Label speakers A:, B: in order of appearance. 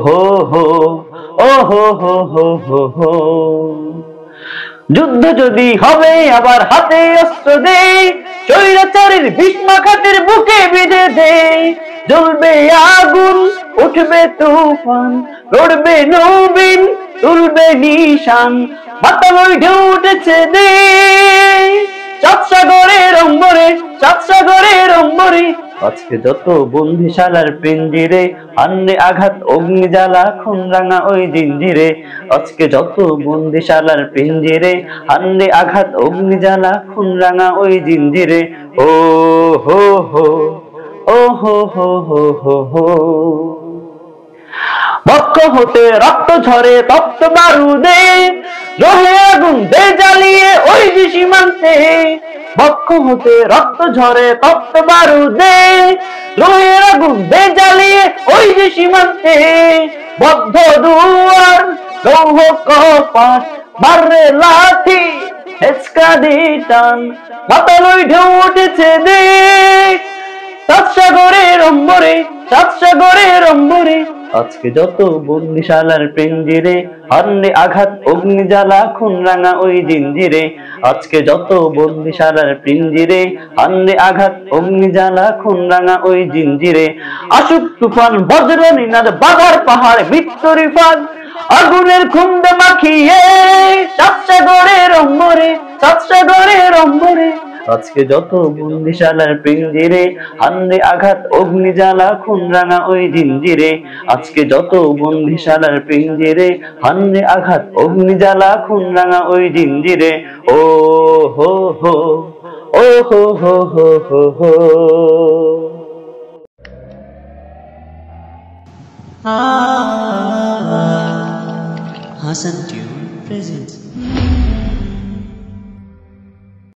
A: হো হো, ও হো হো হো হো হো। যুদ্ধ যদি হবে আবার হাতে অস্ত্র দে, স্বৈরাচারের ভীষ্মাঘাতের বুকে বেঁধে দে। জ্বলবে আগুন, উঠবে তুফান, লড়বে নবীন, তুলবে নিশান। বাতালই ঢেউ উঠেছে দে, চাঁদ সাগরের অম্বরে, চাঁদ সাগরের অম্বরে। আজকে যত বন্দিশালার পিঞ্জিরে, হান্ডে আঘাত অগ্নি জ্বালা খুন রাঙা ওই জিঞ্জিরে। আজকে যত বন্দিশালার পিঞ্জিরে, হান্ডে আঘাত অগ্নি জ্বালা খুন রাঙা ওই জিঞ্জিরে। ও হো হো, ও হো হো হো হো হো। বক্ষ হতে রক্ত ঝরে তপ্ত বারুদে, রহে আগুন দে জ্বালিয়ে ওই যে সীমান্তে। বক্ষ হতে রক্ত ঝরে তপ্ত বারুদে, রহে আগুন দে জ্বালিয়ে ওই যে সীমান্তে। বদ্ধ দুয়ার লৌহ কপাট, বারে লাঠি হেচকা দিয়ে টান। মাতালই ঢেউ উঠেছে দেখ, চাঁদ সাগরের অম্বরে, চাঁদ সাগরের অম্বরে। আজকে যত বন্দিশালার পিঞ্জিরে, হান্ডে আঘাত অগ্নি জ্বালা খুন রাঙা ওই জিঞ্জিরে। আজকে যত বন্দিশালার পিঞ্জিরে, হান্ডে আঘাত অগ্নি জ্বালা খুন রাঙা ওই জিঞ্জিরে। আসুক তুফান বজ্র নিনাদ বাঘার পাহাড় মৃত্যুর ফাঁদ, আগুনের খুন্দ মাখিয়ে চাঁদ সাগরের অম্বরে, চাঁদ সাগরের অম্বরে। আজকে যত বন্দিশালার পিঞ্জিরে, হান্ডে আঘাত অগ্নি জ্বালা খুন রাঙা ওই জিঞ্জিরে। আজকে যত বন্দিশালার পিঞ্জিরে, হান্ডে আঘাত অগ্নি জ্বালা খুন রাঙা ওই জিঞ্জিরে। ও হো হো, ও হো হো হো হো হো।
B: Hasan Tune presents